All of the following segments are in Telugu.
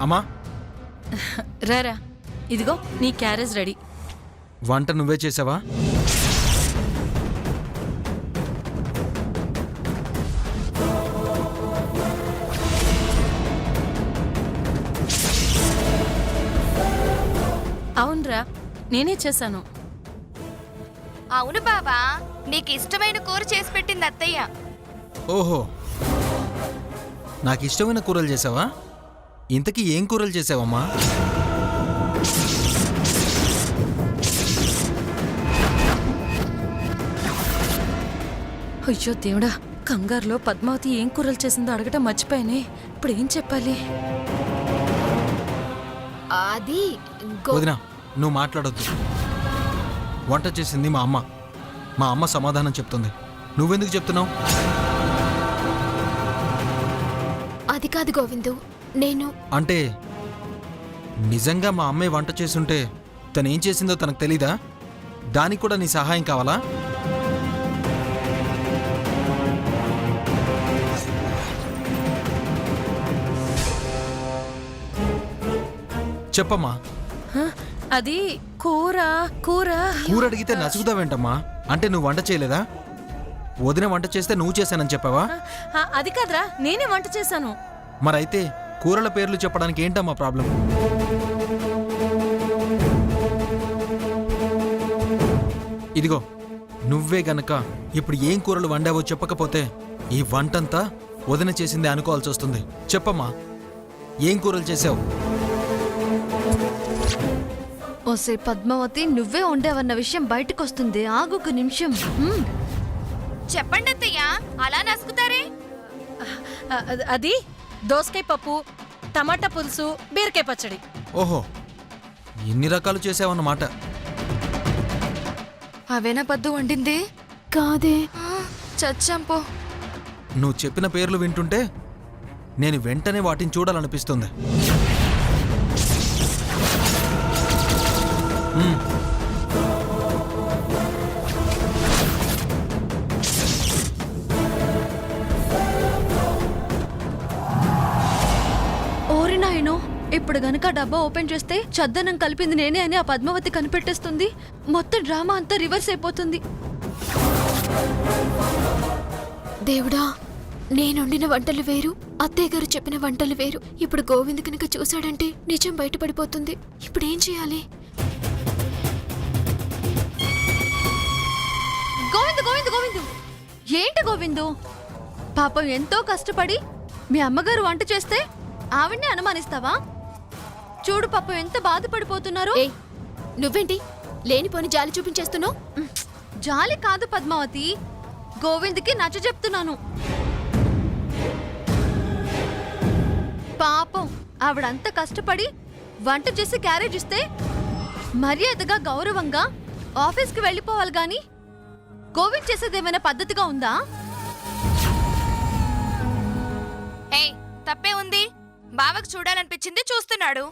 అమ్మా రారా, ఇదిగో నీ క్యారేజ్ రెడీ. వంట నువ్వే చేసావా? అవునరా, నేనే చేశాను. అవును బావా, నీకు ఇష్టమైన కూర చేసి పెట్టింది అత్తయ్య. ఓహో, నాకు ఇష్టమైన కూరలు చేసావా? ఇంతకీ ఏం కూరలు చేసావమ్మా? అయ్యో దేవుడా, కంగారులో పద్మావతి ఏం కూరలు చేసిందో అడగటం మర్చిపోయానే. ఇప్పుడు ఏం చెప్పాలి? అది వదినా, నువ్వు మాట్లాడొద్దు. వంట చేసింది మా అమ్మ. మా అమ్మ సమాధానం చెప్తుంది, నువ్వెందుకు చెప్తున్నావు? అది కాదు గోవిందు, నేను అంటే నిజంగా మా అమ్మే వంట చేసుంటే తనేం చేసిందో తనకు తెలీదా? దానికి కూడా నీ సహాయం కావాలా? చెప్పమ్మా. అది కూర కూర కూర అడిగితే నసుగుదావేంటమ్మా? అంటే నువ్వు వంట చేయలేదా? వదిన వంట చేస్తే నువ్వు చేశానని చెప్పావా? అది కాదురా, నేనే వంట చేశాను. మరైతే కూరల పేర్లు చెప్పడానికి ఏంటమ్మా ప్రాబ్లం? ఇదిగో, నువ్వే గనక ఇప్పుడు ఏం కూరలు వండావో చెప్పకపోతే ఈ వంటంతా వదిన చేసిందే అనుకోవాల్సి వస్తుంది. చెప్పమ్మా, ఏం కూరలు చేసావు? ఓసే పద్మావతి, నువ్వే ఉండేవన్న విషయం బయటకు వస్తుంది. ఆగొక నిమిషం. చెప్పండి అత్తయ్య, అలా నసుకుతారే? అది దోసకాయ పప్పు, టమాటా పులుసు, బీరకాయ పచ్చడి. ఓహో, ఇన్ని రకాలు చేసావన్నమాట. అవేనా పద్దు వండింది? కాదే. చచ్చాంపో. నువ్వు చెప్పిన పేర్లు వింటుంటే నేను వెంటనే వాటిని చూడాలనిపిస్తుంది. ఓరి నాయనో, ఇప్పుడు గనక డబ్బా ఓపెన్ చేస్తే చద్దనం కలిపింది నేనే అని ఆ పద్మావతి కనిపెట్టేస్తుంది. మొత్తం డ్రామా అంతా రివర్స్ అయిపోతుంది. దేవుడా, నేనొండిన వంటలు వేరు, అత్తయ్య గారు చెప్పిన వంటలు వేరు. ఇప్పుడు గోవింద్ కనుక చూశాడంటే నిజం బయటపడిపోతుంది. ఇప్పుడు ఏం చేయాలి? గోవిందు గోవిందు గోవిందు, ఏంటి గోవిందు? పాపం ఎంతో కష్టపడి మీ అమ్మగారు వంట చేస్తే ఆవిడ్ని అనుమానిస్తావా? చూడు పాపం ఎంత బాధపడిపోతున్నారో. ఏయ్, నువ్వేంటి లేనిపోని జాలి చూపించేస్తున్నావు? జాలి కాదు పద్మావతి, గోవింద్కి నచ్చ చెప్తున్నాను. పాపం ఆవిడంత కష్టపడి వంట చేసి క్యారేజ్ ఇస్తే మర్యాదగా గౌరవంగా ఆఫీస్కి వెళ్ళిపోవాలి గాని గోవింద్ చేసేదేమైనా పద్ధతిగా ఉందా? ఏయ్, తప్పే ఉంది. బావకు చూడాలనిపించింది, చూస్తున్నాడు.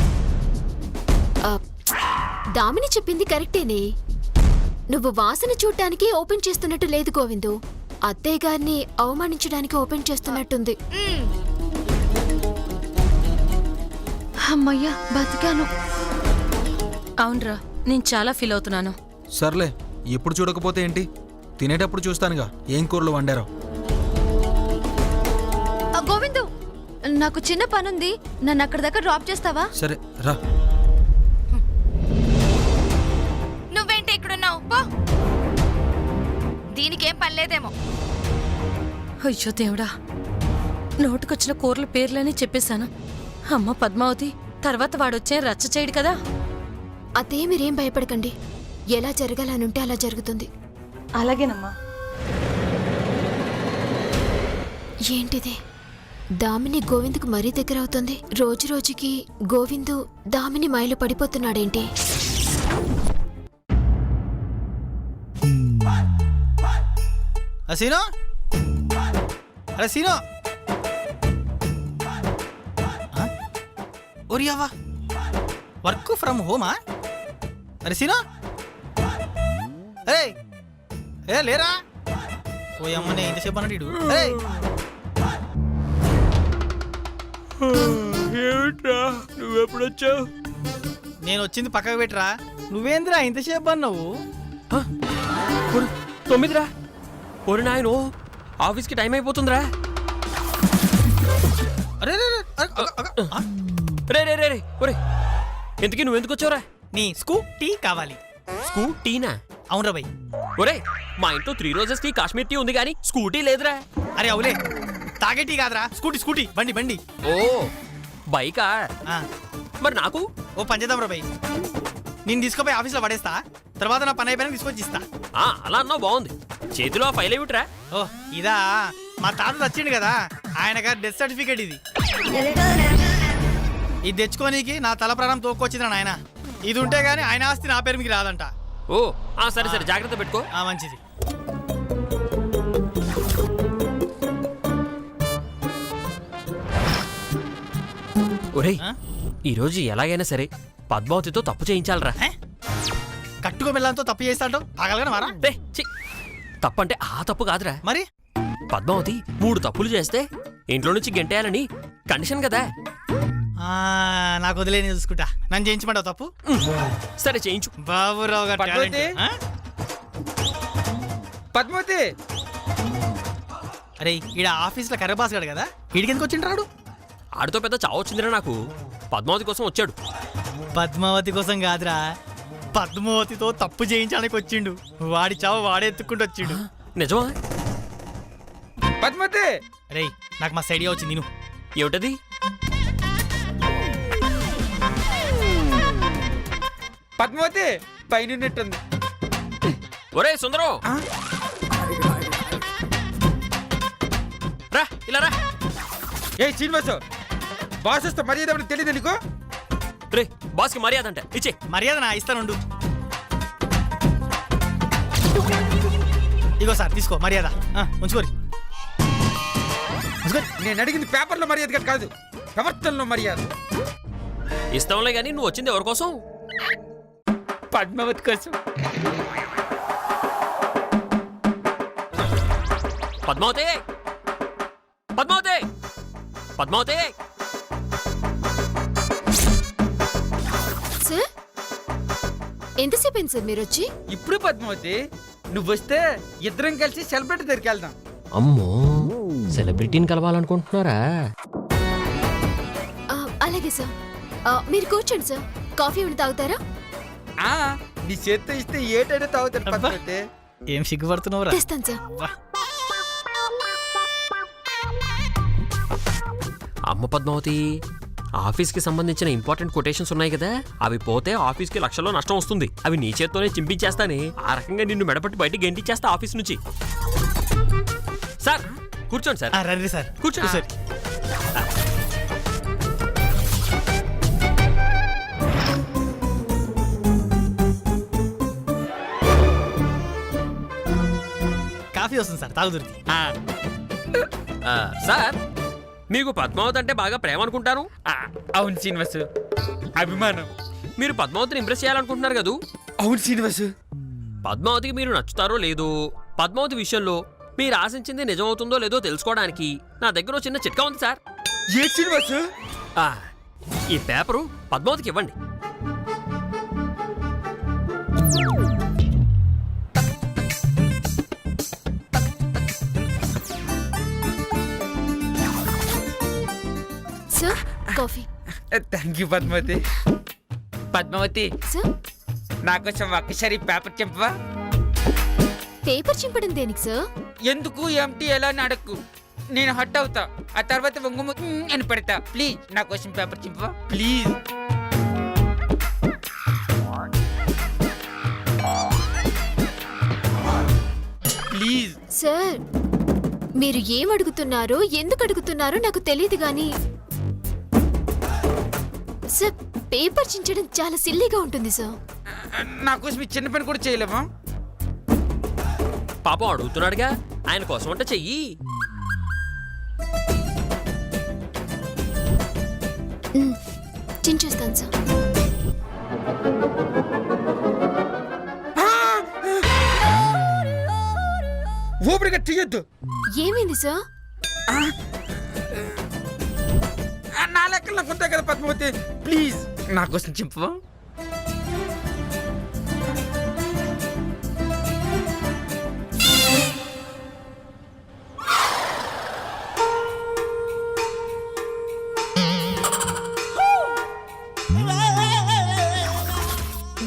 దామిని చెప్పింది కరెక్టేనే. నువ్వు వాసన చూడ్డానికి ఓపెన్ చేస్తున్నట్టు లేదు గోవిందు. అత్తయ్య గారిని అవమానించడానికి ఓపెన్ చేస్తున్నట్టుంది. అమ్మయ్యా, బతికాను. అవునరా, నేను చాలా ఫీల్ అవుతున్నాను. సర్లే, ఎప్పుడు చూడకపోతే ఏంటి, తినేటప్పుడు చూస్తానుగా ఏం కూరలు వండారో. గోవిందు, నాకు చిన్న పనుంది, నన్ను అక్కడి దాకా డ్రాప్ చేస్తావా? సరే రా. నువ్వేంటి ఇక్కడున్నావు? పో. దీనికేం పనిలేదేమో. అయ్యో దేవుడా, నోటుకొచ్చిన కూరల పేర్లని చెప్పేశాను. అమ్మ పద్మావతి, తర్వాత వాడొచ్చే రచ్చ చేయడు కదా. అదే మీరేం భయపడకండి, ఎలా జరగాలనుంటే అలా జరుగుతుంది. అలాగేనమ్మా. ఏంటిది? దామిని గోవింద్కు మరీ దగ్గర అవుతుంది. రోజు రోజుకి గోవిందు దామిని మాయలో పడిపోతున్నాడేంటి? సీనో, అరే సీనో, ఒరియావా వర్క్ ఫ్రమ్ హోమా? అరే సీనో, అరే ఏ లేరా? ఓ అమ్మనే ఇంతసేపు అన్నాడు. ఏమి ఏమిట్రా నువ్వెప్పుడొచ్చావు? నేను వచ్చింది పక్కకు పెట్టరా. నువ్వేంద్రా ఇంతసేపు అన్నావు? 9రా. ఒరి నాయనో, ఆఫీస్కి టైం అయిపోతుందిరా. అరే రే రే, అరే, ఆ, రే రే రే రే ఒరే, ఎందుకు నువ్వు ఎందుకు వచ్చావురా? నీ స్కూటీ కావాలి. స్కూటీనా? అవునరా భయ్. ఒరే, మా ఇంట్లో 3 రోజెస్ టీ కాశ్మీర్ టీ ఉంది కానీ స్కూటీ లేదురా. అరే అవులే, తాగే టీ కాదురా, స్కూటీ స్కూటీ, బండి బండి. ఓ బైకా? ఆ, మరి నాకు? ఓ పంచేద్దాం రా భయ్. నేను తీసుకుపోయి ఆఫీస్లో పడేస్తా, తర్వాత నా పని అయిపోయినా తీసుకొచ్చి ఇస్తా. అలా అన్నావు, బాగుంది. చేతిలో ఆ ఫైల్ ఏమిట్రా? ఓ ఇదా, మా తాత వచ్చిండు కదా, ఆయన గారి డెత్ సర్టిఫికేట్ ఇది. ఇది తెచ్చుకోనీకి నా తల ప్రాణం తోక్కొచ్చింది నాయన. ఇది ఉంటే గానీ ఆయన ఆస్తి నా పేరు మీకు రాదంట. ఓ సరే సరే, జాగ్రత్త పెట్టుకో. మంచిది. ఒరేయ్, ఆ? ఈరోజు ఎలాగైనా సరే పద్మావతితో తప్పు చేయించాలరా. ఏ? కట్టుకో బెల్లంతో తప్పు చేస్తాడు ఆగలగా మారా. రే, ఛీ, తప్పంటే ఆ తప్పు కాదురా. మరి పద్మావతి 3 తప్పులు చేస్తే ఇంట్లో నుంచి గెంటేయాలని కండిషన్ కదా. నాకు వదిలేని చూసుకుంటా. నన్ను చేయించమంటావు తప్పు? సరే చేయించు. బాబురావు గారు పద్మావతి? talent. ఆ? పద్మావతి, అరే ఈడ ఆఫీస్లో కర్రబాస్ గాడు కదా, వీడికి ఎందుకు వచ్చిండు రాడు? ఆడితో పెద్ద చావు వచ్చిందిరా నాకు. పద్మావతి కోసం వచ్చాడు. పద్మావతి కోసం కాదురా, పద్మావతితో తప్పు చేయించడానికి వచ్చిండు. వాడి చావు వాడే ఎత్తుకుంటూ వచ్చిండు. నిజమా? పద్మావతి, రేయ్ నాకు మా ఐడియా వచ్చింది. నేను ఏమిటది? పద్మావతి పైన ఉన్నట్టుంది. ఒరే సుందరం, రా ఇలా రా. ఏ శ్రీనివాసు, బాస్ వస్తే మర్యాద ఎవరికి తెలియదు నీకు? రే, బాస్కి మర్యాద అంటే ఇచ్చే. మర్యాద నా ఇస్తానుండు. ఇగో సార్ తీసుకో మర్యాద. ఉంచుకోరి. నేను అడిగింది పేపర్లో మర్యాద కాదు, ప్రవర్తనలో మర్యాద. ఇస్తాంలే గానీ నువ్వు వచ్చింది ఎవరి కోసం? పద్మావతి కోసం. పద్మావతి, పద్మావతి, పద్మావతి. సార్ ఎంతసేపు అయింది సార్ మీరు వచ్చి? ఇప్పుడు పద్మావతి నువ్వు వస్తే ఇద్దరం కలిసి సెలబ్రిటీ దగ్గరికి వెళ్దాం. అమ్మో, సెలబ్రిటీని కలవాలనుకుంటున్నారా? అలాగే సార్. మీరు కూర్చోండి సార్. కాఫీ ఏమైనా తాగుతారా? నీ చేత్తో ఇస్తే ఏటైనా తాగుతాడు పద్మావతి. ఏం సిగ్గుపడుతున్నావురా? తెస్తాను సార్. అమ్మ పద్మావతి, ఆఫీస్కి సంబంధించిన ఇంపార్టెంట్ కొటేషన్స్ ఉన్నాయి కదా, అవి పోతే ఆఫీస్కి లక్షల్లో నష్టం వస్తుంది. అవి నీ చేత్తోనే చింపించేస్తానే. ఆ రకంగా నిన్ను మెడపట్టి బయటికి గెంటిచ్చేస్తా ఆఫీస్ నుంచి. సార్ కూర్చోండి సార్. రండి సార్ కూర్చోండి సార్. కాఫీ వస్తుంది సార్, తాగుదురు. సార్, మీకు పద్మావతి అంటే బాగా ప్రేమ అనుకుంటాను. అవును శ్రీనివాసు, అభిమానం. మీరు పద్మావతిని ఇంప్రెస్ చేయాలనుకుంటున్నారు కదూ? అవును శ్రీనివాసు. పద్మావతికి మీరు నచ్చుతారో లేదో, పద్మావతి విషయంలో మీరు ఆశించింది నిజమవుతుందో లేదో తెలుసుకోవడానికి నా దగ్గర చిన్న చిట్కా ఉంది సార్. ఏ శ్రీనివాసు? ఈ పేపరు పద్మావతికి ఇవ్వండి. Sir coffee. Thank you Padmavati. Padmavati, sir నా కోసం ఒక్కసారి పేపర్ చెప్పవా? పేపర్ చింపడం దేనికి సార్? ఎందుకు ఏమిటి ఎలా అని అడక్కు, నేను హట్ అవుతా. ఆ తర్వాత వంగుము అని పెడతా. ప్లీజ్ నా కోసం పేపర్ చింపవా ప్లీజ్. ప్లీజ్. సార్ మీరు ఏం అడుగుతున్నారో ఎందుకు అడుగుతున్నారో నాకు తెలియదు గాని సార్ పేపర్ చించడం చాలా సిల్లీగా ఉంటుంది సార్. నా కోసం ఈ చిన్న పని కూడా చేయలేమా? పాపం అడుగుతున్నాడుగా, ఆయన కోసం అంటే చెయ్యి. చించేస్తాను సార్. ఊపిరిగా తీయొద్దు. ఏమైంది సార్? నా లెక్కలు ముక్కలు నాకు ఉంటాయి కదా పద్మావతి, ప్లీజ్ నా కోసం చెప్పవా?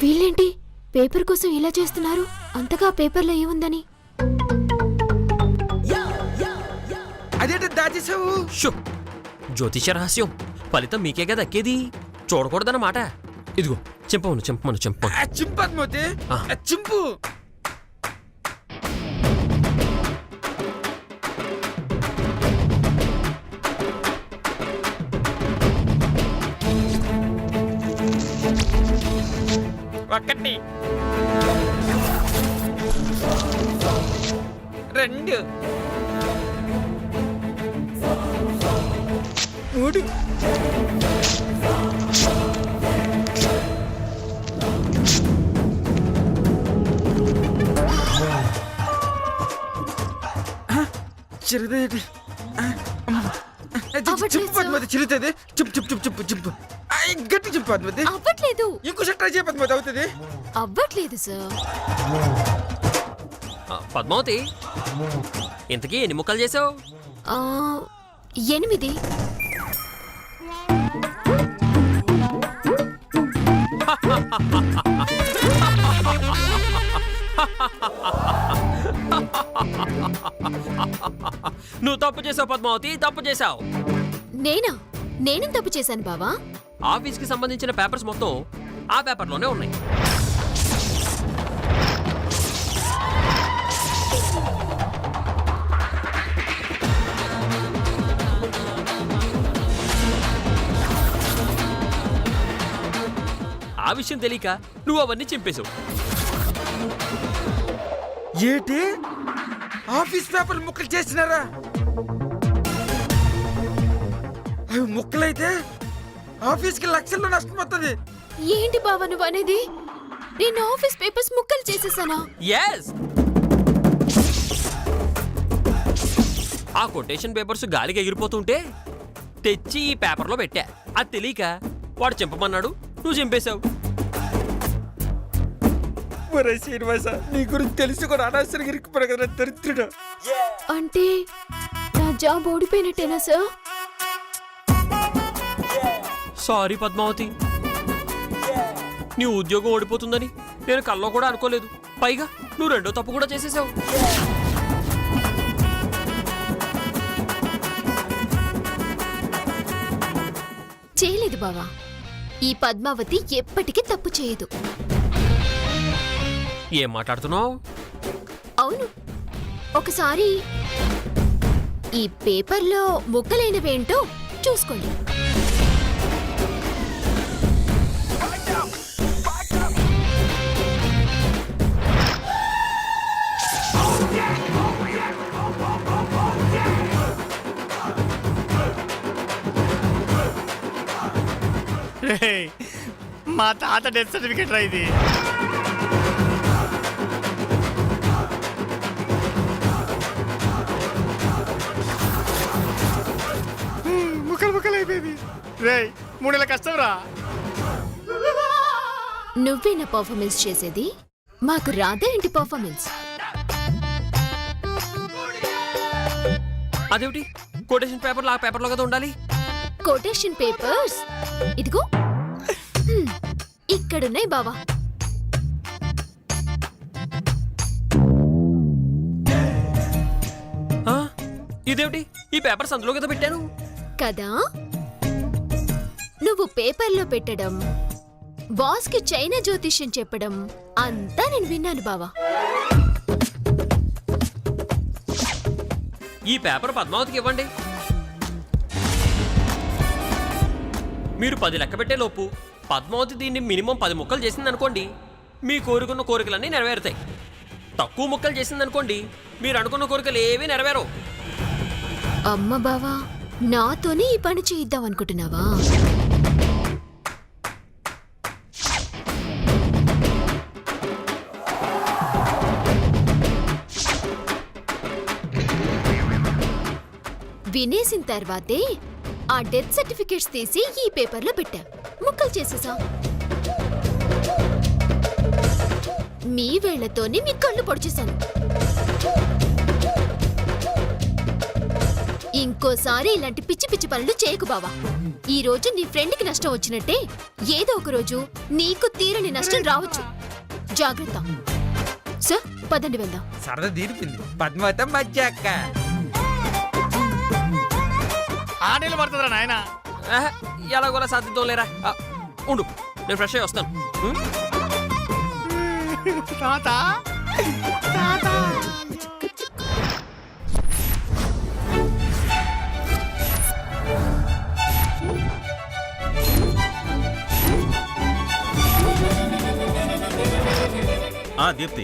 వీళ్ళేంటి పేపర్ కోసం ఇలా చేస్తున్నారు? అంతగా పేపర్లో ఏముందని? అదేంటి దాచేసావు? షో జ్యోతిష రహస్యం ఫలితం మీకే కదా దక్కేది, చూడకూడదన్నమాట. ఇదిగో చెంపమను చెంపమను చెంపమను. చింపు పద్మావతి, ఆ. చింపు. ఒకటి, రెండు, మూడు, చిరుదేటి చింపు పద్మావతి, చిరుతుంది. చింపు చింపు చింపు చింపు చింపు. గట్టి చింపు పద్మావతి. అవ్వట్లేదు, ఇంకోసారి ట్రై చేయ పద్మావతి, అవుతుంది. అవ్వట్లేదు సార్. పద్మావతి ఇంతకీ ఎన్ని ముక్కలు చేసావు? 8. నువ్వు తప్పు చేసావు పద్మావతి, తప్పు చేసావు. నేనేం తప్పు చేశాను బావా? ఆఫీస్కి సంబంధించిన పేపర్స్ మొత్తం ఆ పేపర్లోనే ఉన్నాయి. ఆ విషయం తెలియక నువ్వు అవన్నీ చింపేశావు. ఏంటి ఆఫీస్ పేపర్ ముక్కలు చేసినారా? అవి ముక్కలైతే ఆఫీస్కి లక్షల్లో నష్టం వస్తుంది. ఏంటి బావా నువ్వు అనేది? నేను ఆఫీస్ పేపర్స్ ముక్కలు చేసేసానా? ఎస్, ఆ కొటేషన్ పేపర్స్ గాలికి ఎగిరిపోతుంటే తెచ్చి ఈ పేపర్లో పెట్టా. అది తెలియక వాడు చింపమన్నాడు, నువ్వు చింపేశావు. ఒరే శ్రీనివాస, నీ గురించి తెలిసి కూడా అనవసరంగా ఇరుక్కుపోయాడు కదా దరిద్రుడు. అంటే నా జాబ్ ఓడిపోయినట్టేనా సార్? సారీ పద్మావతి, నీ ఉద్యోగం ఓడిపోతుందని నేను కల్లో కూడా అనుకోలేదు. పైగా నువ్వు రెండో తప్పు కూడా చేసేసావు. చేయలేదు బావా. ఈ పద్మావతి ఎప్పటికీ తప్పు చేయదు. ఏం మాట్లాడుతున్నావు? అవును, ఒకసారి ఈ పేపర్లో ముక్కలైనవేంటో చూసుకోండి. మా తాత డెత్ సర్టిఫికేట్ రా ఇది. ముక్కలు అయిపోయింది రే. 3 నెలల కష్టం రా. నువ్వేనా పర్ఫార్మెన్స్ చేసేది? మాకు రాదా ఏంటి పర్ఫార్మెన్స్? అదేమిటి కొటేషన్ పేపర్లో ఆ పేపర్లో కదా ఉండాలి. కొటేషన్ పేపర్స్ ఇదిగో ఇక్కడున్నాయి బావా. ఇదేమిటి ఈ పేపర్స్ అందులో కదా పెట్టాను కదా? నువ్వు పేపర్లో పెట్టడం, బాస్కి చైనా జ్యోతిష్యం చెప్పడం అంతా నేను విన్నాను బావా. ఈ పేపర్ పద్మావతికి ఇవ్వండి. మీరు 10 లెక్క పెట్టే లోపు పద్మావతి దీన్ని మినిమం 10 ముక్కలు చేసిందనుకోండి, మీ కోరుకున్న కోరికలన్నీ నెరవేరుతాయి. తక్కువ ముక్కలు చేసిందనుకోండి, మీరు అనుకున్న కోరికలు ఏవీ నెరవేరవు. అమ్మ బావా, నాతోనే ఈ పని చేయిద్దాం అనుకుంటున్నావా? వినేసిన తర్వాతే ఆ డెత్ సర్టిఫికేట్స్ తీసి ఈ పేపర్లో పెట్టా, ముక్కలు చేసేసా. మీ వేళ్లతోనే మీ కళ్ళు పొడిచేశాను. ఇంకోసారి ఇలాంటి పిచ్చి పిచ్చి పనులు చేయకు బావా. ఈ రోజు నీ ఫ్రెండ్కి నష్టం వచ్చినట్టే ఏదో ఒక రోజు నీకు తీరని నష్టం రావచ్చు. జాగ్రత్త. సార్ పదండి వెళ్దాం. సరదా తీరిపింది పద్మావతి మధ్య అక్క. ఆడేళ్ళు పడుతుందిరా నాయన. ఎలాగోలా సాధ్యతం లేరా ఉండు, నేను ఫ్రెష్ అయ్యి వస్తాను. తాత దీప్తి,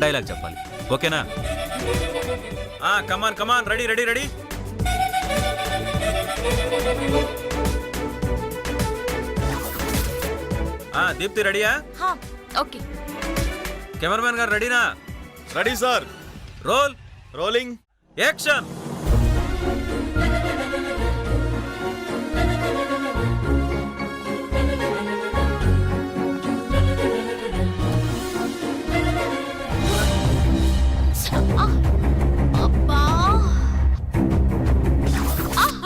డైలాగ్ చెప్పాలి, ఓకేనా? Come on come on, ready ready ready. Deepti రెడీయా? ఓకే. కెమెరామెన్ గారు రెడీనా? Ready sir. Roll, rolling, action.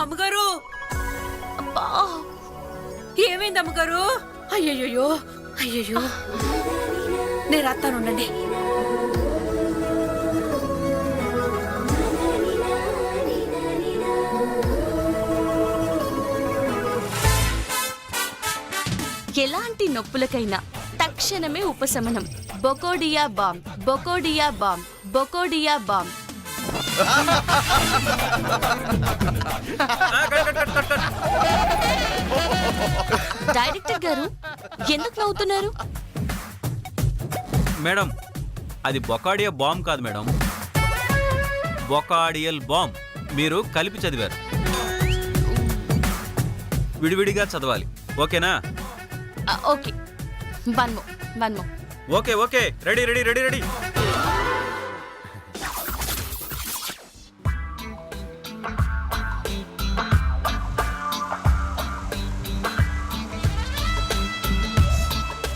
అమ్మగారు, ఏమైంది అమ్మగారు? అయ్యయ్యో అయ్యయ్యో, నేను రాస్తానుండండి. ఎలాంటి నొప్పులకైనా తక్షణమే ఉపశమనం. బొకోడియా బామ్, బొకోడియా బామ్, బొకోడియా బామ్. డైరెక్టర్ గారు ఎందుకు నవ్వుతున్నారు? మేడం, అది బొకాడియా బాంబ్ కాదు మేడం, బొకాడియల్ బాంబ్. మీరు కలిపి చదివారు, విడివిడిగా చదవాలి, ఓకేనా? Okay, one more. Okay okay, ready ready ready ready.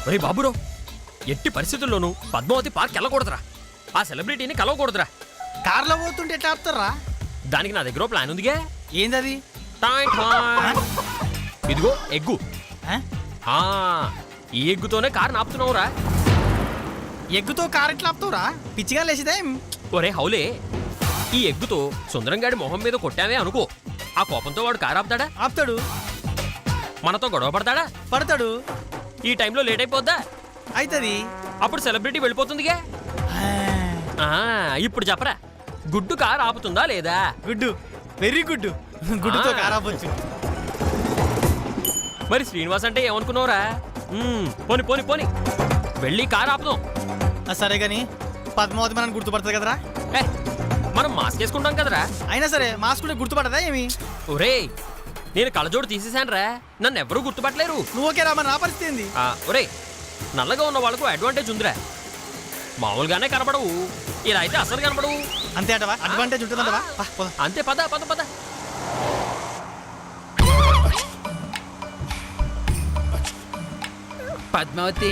ఒరే బాబురో, ఎట్టి పరిస్థితుల్లోనూ పద్మావతి పార్క్ వెళ్ళకూడదురా. ఆ సెలబ్రిటీని కలవకూడదురా. కార్లో పోతుంటే ఎట్లా ఆపుతారా? దానికి నా దగ్గర ప్లాన్ ఉందిగా. ఏందది? Toy toy. ఇదిగో ఎగ్గు. ఈ ఎగ్గుతోనే కారు నాపుతున్నావురా. ఎగ్గుతో కారు ఎట్లా ఆపుతావురా? పిచ్చిగా లేచిదే. ఒరే హౌలే, ఈ ఎగ్గుతో సుందరంగాడి మొహం మీద కొట్టామే అనుకో, ఆ కోపంతో వాడు కారు ఆపుతాడా? ఆపుతాడు. మనతో గొడవ పడతాడా? పడతాడు. ఈ టైంలో లేట్ అయిపోద్దా? అయితది. అప్పుడు సెలబ్రిటీ వెళ్ళిపోతుందిగా. ఇప్పుడు చెప్పరా, గుడ్డు కారు ఆపుతుందా లేదా? గుడ్డు, వెరీ గుడ్. గుడ్డుతో కారు ఆపొచ్చు. మరి శ్రీనివాస్ అంటే ఏమనుకున్నావురా? పోని పోని పోని, వెళ్ళి కారు ఆపుదాం. సరే గాని పద్మావతి మనం గుర్తుపడుతుంది కదరా? మనం మాస్క్ వేసుకుంటాం కదరా. అయినా సరే మాస్క్ కూడా గుర్తుపడదా ఏమి? ఒరే, నేను కళ్ళజోడు తీసేశానురా, నన్ను ఎవరూ గుర్తుపట్టలేరు. నువ్వు ఓకేరా? మరి నా పరిస్థితి ఏంది? ఒరే, నల్లగా ఉన్న వాళ్ళకు అడ్వాంటేజ్ ఉందిరా. మామూలుగానే కనపడవు, ఇలా అయితే అసలు కనపడవు. అంతే అటవా? అడ్వాంటేజ్ ఉంటుందంటవా? అంతే, పద పద పద. పద్మావతి,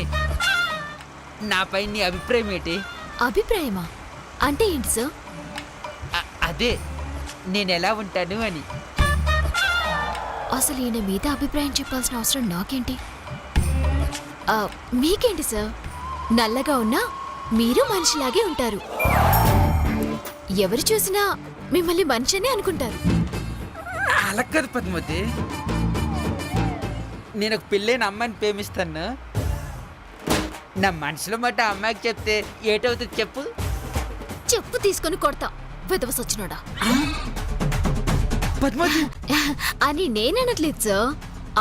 నాపై నీ అభిప్రాయం ఏంటి? అభిప్రాయమా అంటే ఏంటి సార్? అదే నేను ఎలా ఉంటాను అని. అసలు ఈయన మీద అభిప్రాయం చెప్పాల్సిన అవసరం నాకేంటి? మీకేంటి సార్? నల్లగా ఉన్నా మీరు మనిషిలాగే ఉంటారు. ఎవరు చూసినా మిమ్మల్ని మనిషినే అనుకుంటారు. అలా కాదు పద్మావతి, నేను ఒక పెళ్ళైన అమ్మాయిని ప్రేమిస్తాను. నా మనసులో మాట అమ్మాయికి చెప్తే ఏటవుతుంది చెప్పు? చెప్పు తీసుకొని కొడతా, వెదవసొచ్చినోడా. పద్మావతి అని నేననట్లేదు సార్,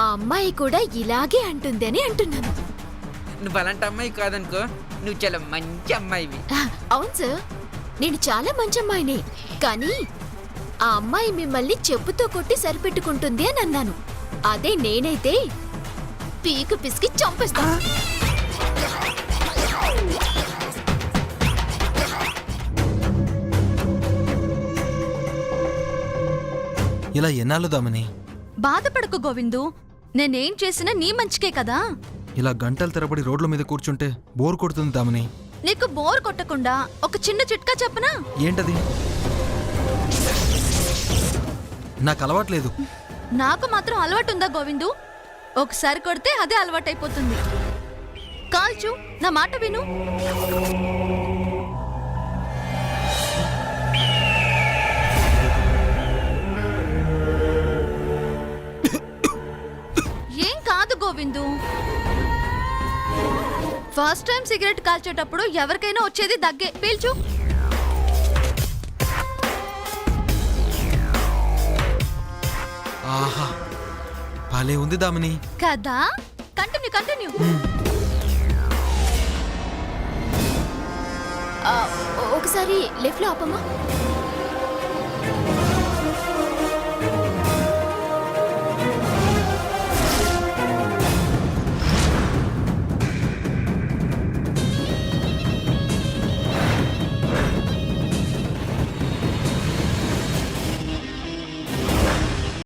ఆ అమ్మాయి కూడా ఇలాగే అంటుంది అని అంటున్నాను. నువ్వు అలాంటి అమ్మాయి కాదనుకో, నువ్వు చాలా మంచి అమ్మాయివి. అవును సార్, నేను చాలా మంచి అమ్మాయినే, కానీ ఆ అమ్మాయి మిమ్మల్ని చెప్పుతో కొట్టి సరిపెట్టుకుంటుంది అని అన్నాను. అదే నేనైతే పీకు పిసికి చంపేస్తా. ఇలా ఎన్నాళ్ళు దామిని? బాధపడకు గోవిందు, నేనేం చేసినా నీ మంచికే కదా. ఇలా గంటల తరబడి రోడ్ల మీద కూర్చుంటే బోర్ కొడుతుంది దామిని. నీకు బోర్ కొట్టకుండా ఒక చిన్న చిట్కా చెప్పనా? ఏంటది? నాకు అలవాట్లేదు. నాకు మాత్రం అలవాటు ఉందా గోవిందు? ఒకసారి కొడితే అదే అలవాటైపోతుంది. కాల్చు, నా మాట విను. ఏం కాదు గోవిందు. ఫస్ట్ టైం సిగరెట్ కాల్చేటప్పుడు ఎవరికైనా వచ్చేది దగ్గే. పీల్చు. ఆహా, భలే ఉంది దామిని. కదా, కంటిన్యూ కంటిన్యూ. ఒకసారి లెఫ్ట్ లో ఆపమ్మా.